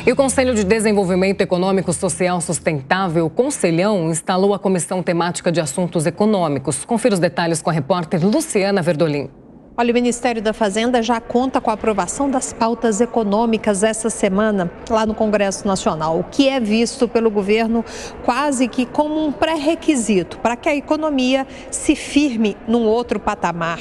E o Conselho de Desenvolvimento Econômico Social Sustentável, Conselhão, instalou a Comissão Temática de Assuntos Econômicos. Confira os detalhes com a repórter Luciana Verdolim. Olha, o Ministério da Fazenda já conta com a aprovação das pautas econômicas essa semana lá no Congresso Nacional, o que é visto pelo governo quase que como um pré-requisito para que a economia se firme num outro patamar.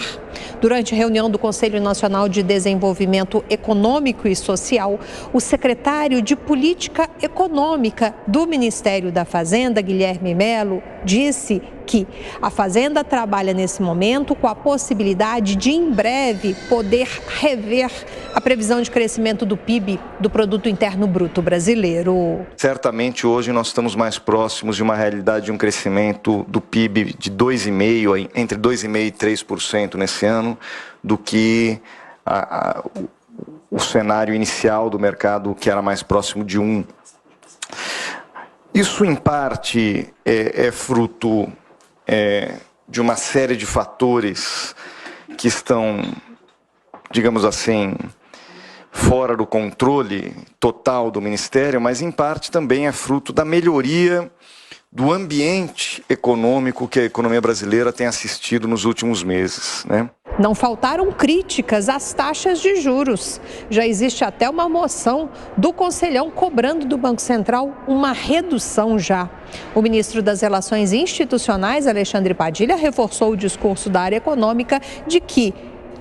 Durante a reunião do Conselho Nacional de Desenvolvimento Econômico e Social, o secretário de Política Econômica do Ministério da Fazenda, Guilherme Melo, disse que a Fazenda trabalha nesse momento com a possibilidade de, em breve, poder rever a previsão de crescimento do PIB, do Produto Interno Bruto brasileiro. Certamente hoje nós estamos mais próximos de uma realidade de um crescimento do PIB de 2,5%, entre 2,5% e 3% nesse ano, do que o cenário inicial do mercado, que era mais próximo de 1%. Isso, em parte, é fruto de uma série de fatores que estão, digamos assim, fora do controle total do Ministério, mas, em parte, também é fruto da melhoria do ambiente econômico que a economia brasileira tem assistido nos últimos meses, né? Não faltaram críticas às taxas de juros. Já existe até uma moção do Conselhão cobrando do Banco Central uma redução já. O ministro das Relações Institucionais, Alexandre Padilha, reforçou o discurso da área econômica de que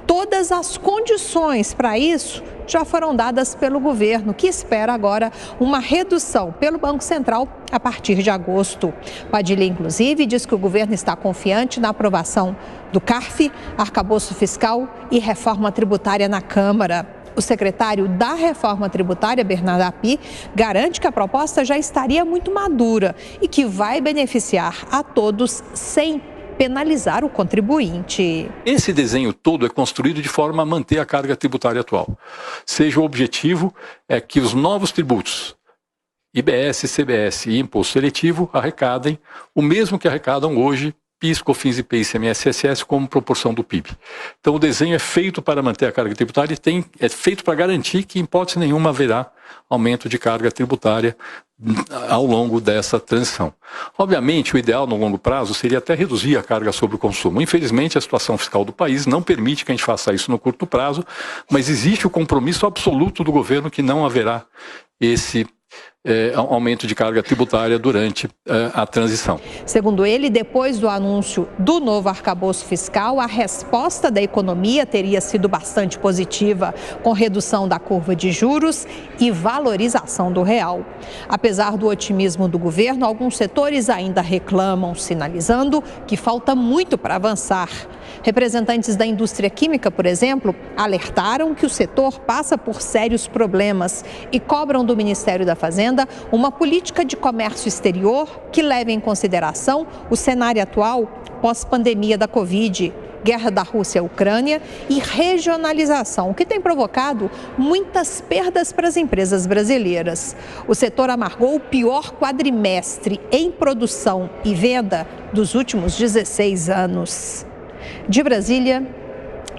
todas as condições para isso já foram dadas pelo governo, que espera agora uma redução pelo Banco Central a partir de agosto. Padilha, inclusive, diz que o governo está confiante na aprovação do CARF, arcabouço fiscal e reforma tributária na Câmara. O secretário da Reforma Tributária, Bernardo Api, garante que a proposta já estaria muito madura e que vai beneficiar a todos sem penalizar o contribuinte. Esse desenho todo é construído de forma a manter a carga tributária atual. Seja o objetivo é que os novos tributos, IBS, CBS e Imposto Seletivo, arrecadem o mesmo que arrecadam hoje PIS, COFINS, IPI, ICMS, ISS como proporção do PIB. Então o desenho é feito para manter a carga tributária e é feito para garantir que, em hipótese nenhuma, haverá aumento de carga tributária ao longo dessa transição. Obviamente, o ideal no longo prazo seria até reduzir a carga sobre o consumo. Infelizmente, a situação fiscal do país não permite que a gente faça isso no curto prazo, mas existe o compromisso absoluto do governo que não haverá esse aumento de carga tributária durante a transição. Segundo ele, depois do anúncio do novo arcabouço fiscal, a resposta da economia teria sido bastante positiva, com redução da curva de juros e valorização do real. Apesar do otimismo do governo, alguns setores ainda reclamam, sinalizando que falta muito para avançar. Representantes da indústria química, por exemplo, alertaram que o setor passa por sérios problemas e cobram do Ministério da Fazenda uma política de comércio exterior que leve em consideração o cenário atual pós-pandemia da Covid, guerra da Rússia à Ucrânia e regionalização, o que tem provocado muitas perdas para as empresas brasileiras. O setor amargou o pior quadrimestre em produção e venda dos últimos 16 anos. De Brasília,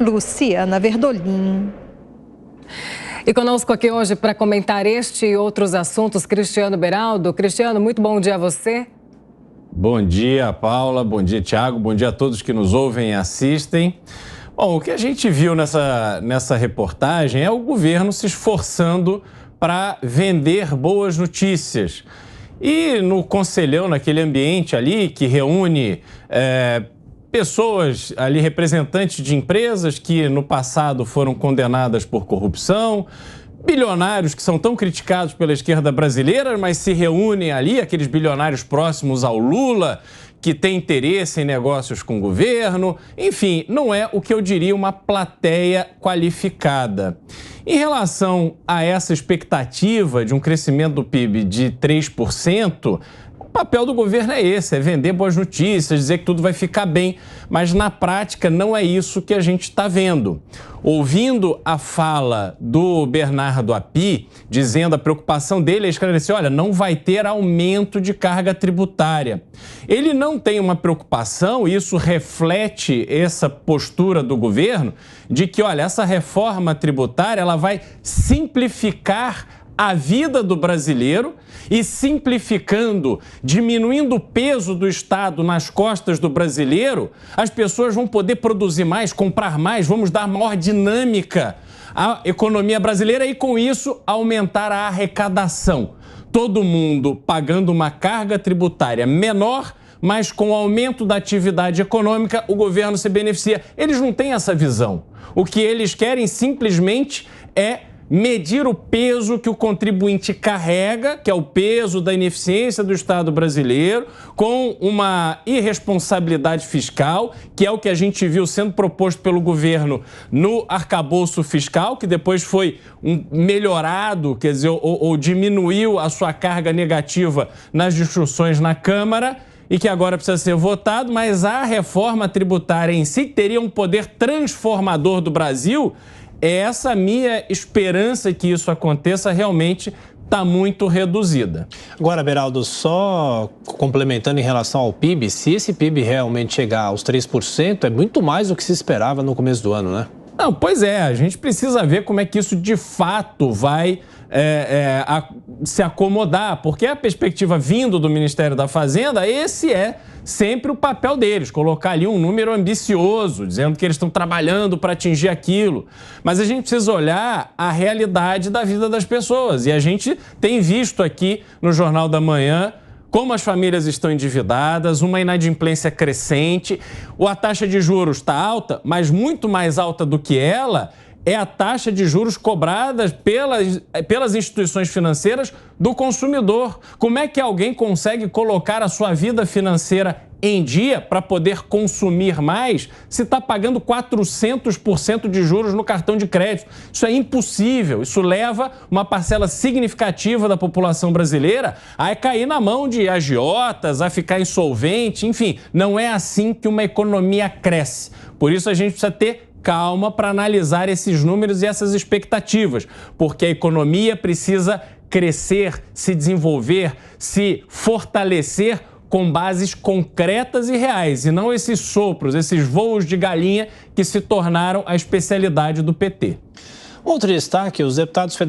Luciana Verdolim. E conosco aqui hoje para comentar este e outros assuntos, Cristiano Beraldo. Cristiano, muito bom dia a você. Bom dia, Paula. Bom dia, Thiago. Bom dia a todos que nos ouvem e assistem. Bom, o que a gente viu nessa reportagem é o governo se esforçando para vender boas notícias. E no Conselhão, naquele ambiente ali que reúne pessoas ali, representantes de empresas que no passado foram condenadas por corrupção, bilionários que são tão criticados pela esquerda brasileira, mas se reúnem ali, aqueles bilionários próximos ao Lula, que têm interesse em negócios com o governo. Enfim, não é o que eu diria uma plateia qualificada. Em relação a essa expectativa de um crescimento do PIB de 3%, o papel do governo é esse, é vender boas notícias, dizer que tudo vai ficar bem, mas na prática não é isso que a gente está vendo. Ouvindo a fala do Bernardo Api, dizendo a preocupação dele é esclarecer, olha, não vai ter aumento de carga tributária. Ele não tem uma preocupação, e isso reflete essa postura do governo, de que, olha, essa reforma tributária ela vai simplificar a vida do brasileiro e simplificando, diminuindo o peso do Estado nas costas do brasileiro, as pessoas vão poder produzir mais, comprar mais, vamos dar maior dinâmica à economia brasileira e, com isso, aumentar a arrecadação. Todo mundo pagando uma carga tributária menor, mas com o aumento da atividade econômica, o governo se beneficia. Eles não têm essa visão. O que eles querem simplesmente é medir o peso que o contribuinte carrega, que é o peso da ineficiência do Estado brasileiro, com uma irresponsabilidade fiscal, que é o que a gente viu sendo proposto pelo governo no arcabouço fiscal, que depois foi melhorado, quer dizer, ou diminuiu a sua carga negativa nas discussões na Câmara, e que agora precisa ser votado, mas a reforma tributária em si teria um poder transformador do Brasil. Essa minha esperança que isso aconteça realmente está muito reduzida. Agora, Beraldo, só complementando em relação ao PIB, se esse PIB realmente chegar aos 3%, é muito mais do que se esperava no começo do ano, né? Não, pois é, a gente precisa ver como é que isso de fato vai se acomodar, porque a perspectiva vindo do Ministério da Fazenda, esse é sempre o papel deles, colocar ali um número ambicioso, dizendo que eles estão trabalhando para atingir aquilo. Mas a gente precisa olhar a realidade da vida das pessoas. E a gente tem visto aqui no Jornal da Manhã como as famílias estão endividadas, uma inadimplência crescente, a taxa de juros está alta, mas muito mais alta do que ela é a taxa de juros cobrada pelas instituições financeiras do consumidor. Como é que alguém consegue colocar a sua vida financeira em dia para poder consumir mais se está pagando 400% de juros no cartão de crédito? Isso é impossível. Isso leva uma parcela significativa da população brasileira a cair na mão de agiotas, a ficar insolvente. Enfim, não é assim que uma economia cresce. Por isso a gente precisa ter calma para analisar esses números e essas expectativas, porque a economia precisa crescer, se desenvolver, se fortalecer com bases concretas e reais, e não esses sopros, esses voos de galinha que se tornaram a especialidade do PT. Outro destaque, os deputados federais